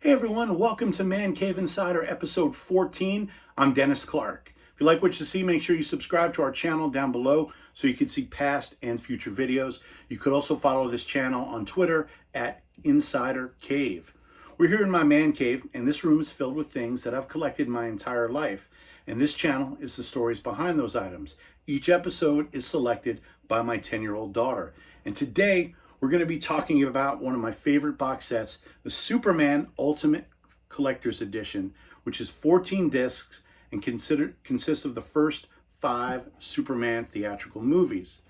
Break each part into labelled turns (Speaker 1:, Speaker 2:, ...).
Speaker 1: Hey everyone, welcome to Man Cave Insider episode 14. I'm Dennis Clark. If you like what you see, make sure you subscribe to our channel down below so you can see past and future videos. You could also follow this channel on Twitter at Insider Cave. We're here in my man cave, and this room is filled with things that I've collected my entire life. And this channel is the stories behind those items. Each episode is selected by my 10-year-old daughter. And today, we're going to be talking about one of my favorite box sets, the Superman Ultimate Collector's Edition, which is 14 discs and consists of the first 5 Superman theatrical movies.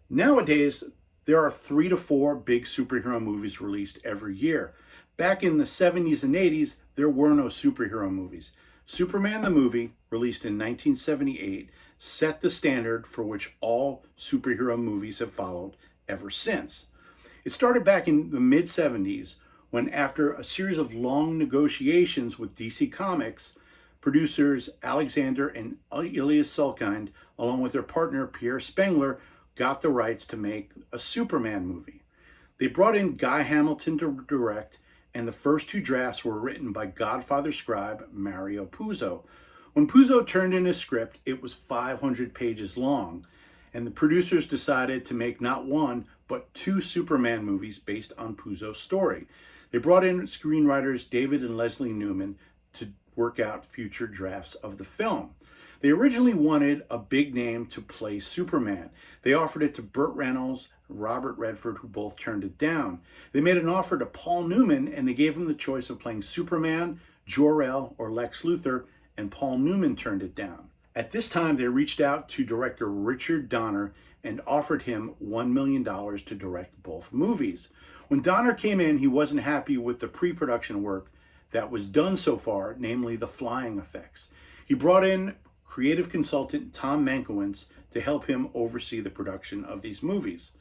Speaker 1: Nowadays, there are 3 to 4 big superhero movies released every year. Back in the 70s and 80s, there were no superhero movies. Superman the movie, released in 1978, set the standard for which all superhero movies have followed ever since. It started back in the mid-70s when, after a series of long negotiations with DC Comics, producers Alexander and Elias Salkind, along with their partner Pierre Spengler, got the rights to make a Superman movie. They brought in Guy Hamilton to direct, and the first 2 drafts were written by Godfather scribe Mario Puzo. When Puzo turned in his script, it was 500 pages long, and the producers decided to make not one, but 2 Superman movies based on Puzo's story. They brought in screenwriters David and Leslie Newman to work out future drafts of the film. They originally wanted a big name to play Superman. They offered it to Burt Reynolds, Robert Redford, who both turned it down. They made an offer to Paul Newman, and they gave him the choice of playing Superman, Jor-El, or Lex Luthor, and Paul Newman turned it down. At this time, they reached out to director Richard Donner and offered him $1 million to direct both movies. When Donner came in, he wasn't happy with the pre-production work that was done so far, namely the flying effects. He brought in creative consultant Tom Mankiewicz to help him oversee the production of these movies.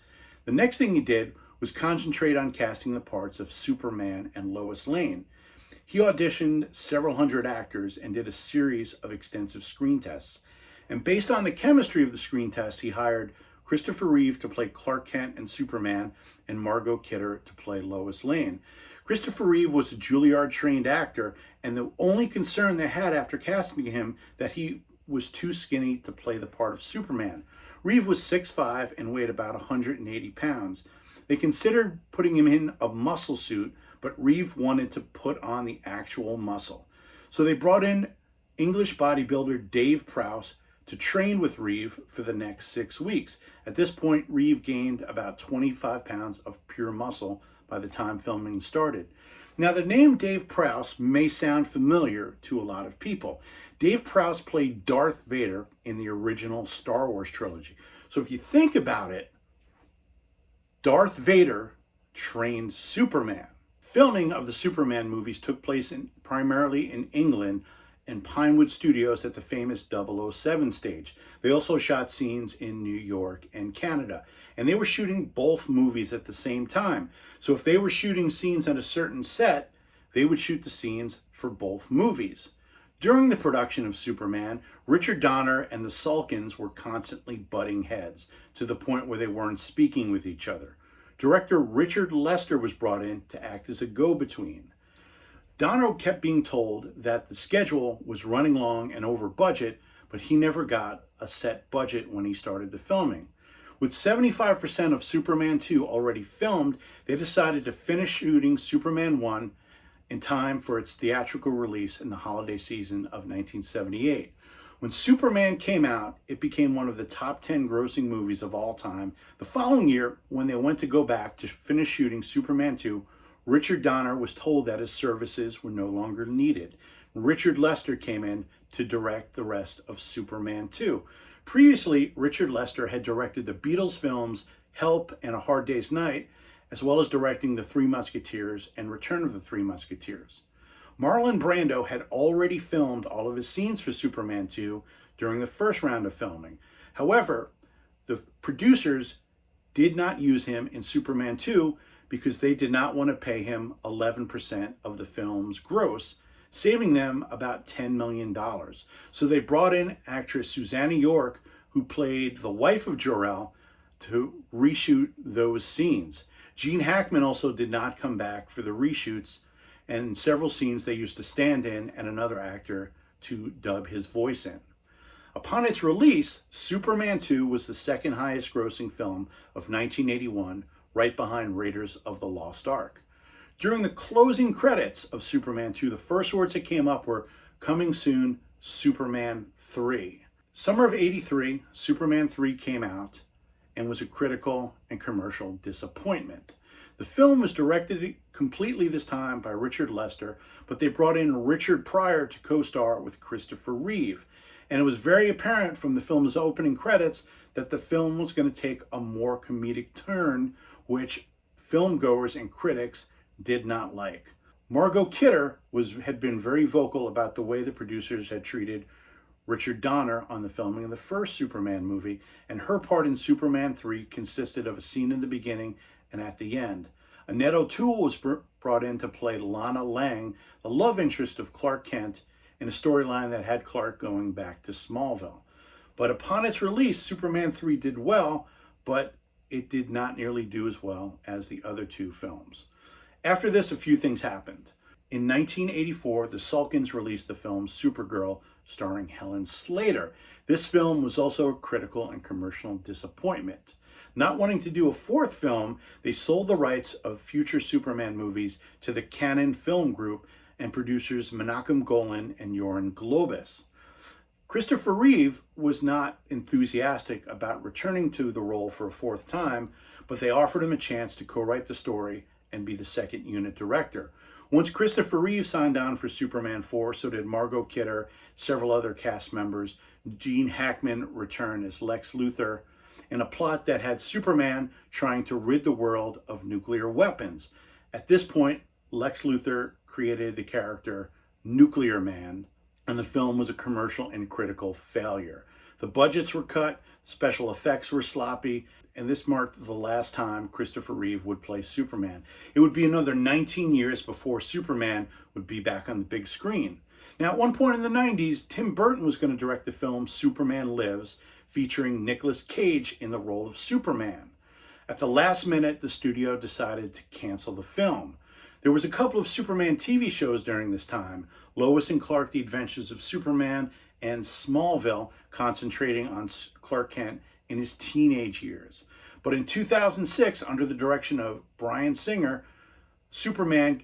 Speaker 1: The next thing he did was concentrate on casting the parts of Superman and Lois Lane. He auditioned several hundred actors and did a series of extensive screen tests. And based on the chemistry of the screen tests, he hired Christopher Reeve to play Clark Kent and Superman, and Margot Kidder to play Lois Lane. Christopher Reeve was a Juilliard-trained actor, and the only concern they had after casting him that he was too skinny to play the part of Superman. Reeve was 6'5" and weighed about 180 pounds. They considered putting him in a muscle suit, but Reeve wanted to put on the actual muscle. So they brought in English bodybuilder Dave Prowse to train with Reeve for the next 6 weeks. At this point, Reeve gained about 25 pounds of pure muscle by the time filming started. Now, the name Dave Prowse may sound familiar to a lot of people. Dave Prowse played Darth Vader in the original Star Wars trilogy. So if you think about it, Darth Vader trained Superman. Filming of the Superman movies took place primarily in England and Pinewood Studios at the famous 007 stage. They also shot scenes in New York and Canada. And they were shooting both movies at the same time. So if they were shooting scenes on a certain set, they would shoot the scenes for both movies. During the production of Superman, Richard Donner and the Salkinds were constantly butting heads, to the point where they weren't speaking with each other. Director Richard Lester was brought in to act as a go-between. Donner kept being told that the schedule was running long and over budget, but he never got a set budget when he started the filming. With 75% of Superman 2 already filmed, they decided to finish shooting Superman 1 in time for its theatrical release in the holiday season of 1978. When Superman came out, it became one of the top 10 grossing movies of all time. The following year, when they went to go back to finish shooting Superman 2, Richard Donner was told that his services were no longer needed. Richard Lester came in to direct the rest of Superman 2. Previously, Richard Lester had directed the Beatles films Help and A Hard Day's Night, as well as directing The Three Musketeers and Return of the Three Musketeers. Marlon Brando had already filmed all of his scenes for Superman 2 during the first round of filming. However, the producers did not use him in Superman 2 because they did not want to pay him 11% of the film's gross, saving them about $10 million. So they brought in actress Susanna York, who played the wife of Jor-El, to reshoot those scenes. Gene Hackman also did not come back for the reshoots, and in several scenes they used to stand in and another actor to dub his voice in. Upon its release, Superman 2 was the second highest grossing film of 1981, right behind Raiders of the Lost Ark. During the closing credits of Superman 2, the first words that came up were, "Coming soon, Superman 3." Summer of '83, Superman 3 came out and was a critical and commercial disappointment. The film was directed completely this time by Richard Lester, but they brought in Richard Pryor to co-star with Christopher Reeve. And it was very apparent from the film's opening credits that the film was going to take a more comedic turn, which filmgoers and critics did not like. Margot Kidder had been very vocal about the way the producers had treated Richard Donner on the filming of the first Superman movie, and her part in Superman 3 consisted of a scene in the beginning and at the end. Annette O'Toole was brought in to play Lana Lang, the love interest of Clark Kent, in a storyline that had Clark going back to Smallville. But upon its release, Superman 3 did well, but it did not nearly do as well as the other two films. After this, a few things happened. In 1984, the Salkins released the film Supergirl, starring Helen Slater. This film was also a critical and commercial disappointment. Not wanting to do a fourth film, they sold the rights of future Superman movies to the Canon Film Group and producers Menachem Golan and Yoram Globus. Christopher Reeve was not enthusiastic about returning to the role for a fourth time, but they offered him a chance to co-write the story and be the second unit director. Once Christopher Reeve signed on for Superman 4, so did Margot Kidder, several other cast members. Gene Hackman returned as Lex Luthor in a plot that had Superman trying to rid the world of nuclear weapons. At this point, Lex Luthor created the character Nuclear Man, and the film was a commercial and critical failure. The budgets were cut, special effects were sloppy, and this marked the last time Christopher Reeve would play Superman. It would be another 19 years before Superman would be back on the big screen. Now, at one point in the 90s, Tim Burton was going to direct the film Superman Lives, featuring Nicolas Cage in the role of Superman. At the last minute, the studio decided to cancel the film. There was a couple of Superman TV shows during this time, Lois and Clark, The Adventures of Superman, and Smallville, concentrating on Clark Kent in his teenage years. But in 2006, under the direction of Bryan Singer, Superman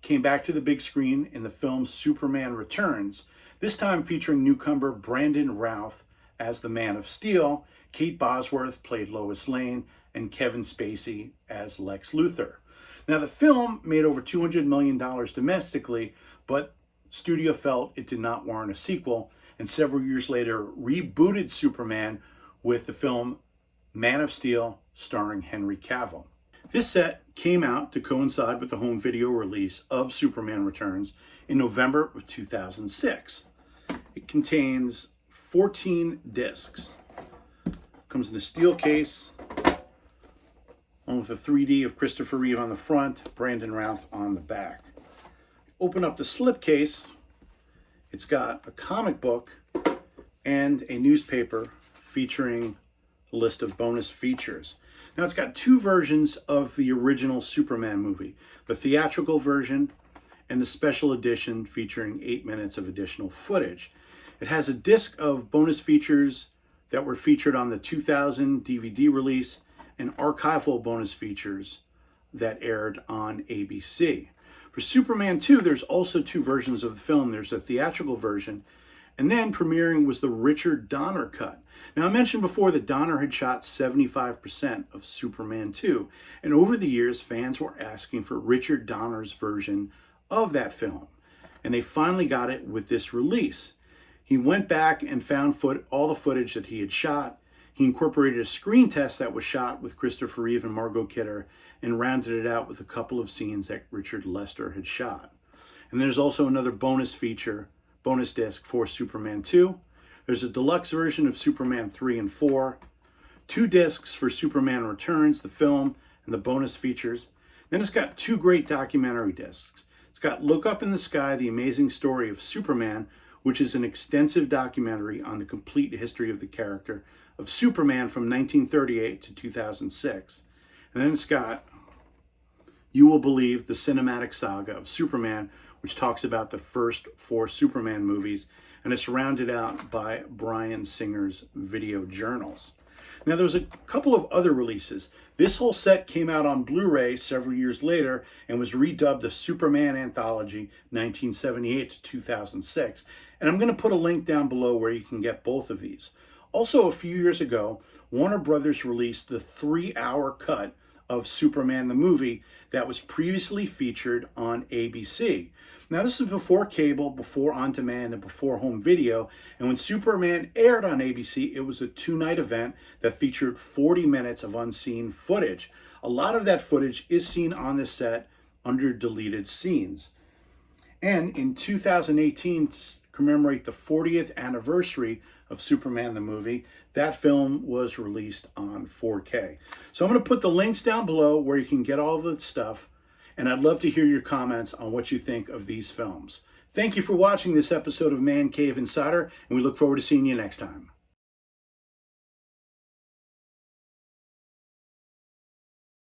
Speaker 1: came back to the big screen in the film Superman Returns, this time featuring newcomer Brandon Routh as the Man of Steel, Kate Bosworth played Lois Lane, and Kevin Spacey as Lex Luthor. Now, the film made over $200 million domestically, but studio felt it did not warrant a sequel, and several years later rebooted Superman with the film Man of Steel, starring Henry Cavill. This set came out to coincide with the home video release of Superman Returns in November of 2006. It contains 14 discs. Comes in a steel case, along with a 3D of Christopher Reeve on the front, Brandon Routh on the back. Open up the slipcase. It's got a comic book and a newspaper featuring a list of bonus features. Now, it's got two versions of the original Superman movie, the theatrical version and the special edition featuring 8 minutes of additional footage. It has a disc of bonus features that were featured on the 2000 DVD release and archival bonus features that aired on ABC. For Superman 2, there's also two versions of the film. There's a theatrical version, and then premiering was the Richard Donner cut. Now, I mentioned before that Donner had shot 75% of Superman 2, and over the years, fans were asking for Richard Donner's version of that film, and they finally got it with this release. He went back and found all the footage that he had shot. He incorporated a screen test that was shot with Christopher Reeve and Margot Kidder and rounded it out with a couple of scenes that Richard Lester had shot. And there's also another bonus disc for Superman 2. There's a deluxe version of Superman 3 and 4, 2 discs for Superman Returns, the film, and the bonus features. Then it's got 2 great documentary discs. It's got Look Up in the Sky, The Amazing Story of Superman, which is an extensive documentary on the complete history of the character of Superman from 1938 to 2006. And then it's got You Will Believe, the cinematic saga of Superman, which talks about the first 4 Superman movies, and it's rounded out by Bryan Singer's video journals. Now, there was a couple of other releases. This whole set came out on Blu-ray several years later and was redubbed the Superman Anthology 1978 to 2006. And I'm going to put a link down below where you can get both of these. Also, a few years ago, Warner Brothers released the 3-hour cut of Superman the movie that was previously featured on ABC. Now, this is before cable, before on-demand, and before home video. And when Superman aired on ABC, it was a 2-night event that featured 40 minutes of unseen footage. A lot of that footage is seen on this set under deleted scenes. And in 2018, to commemorate the 40th anniversary of Superman the movie, that film was released on 4K. So I'm going to put the links down below where you can get all the stuff. And I'd love to hear your comments on what you think of these films. Thank you for watching this episode of Man Cave Insider, and we look forward to seeing you next time.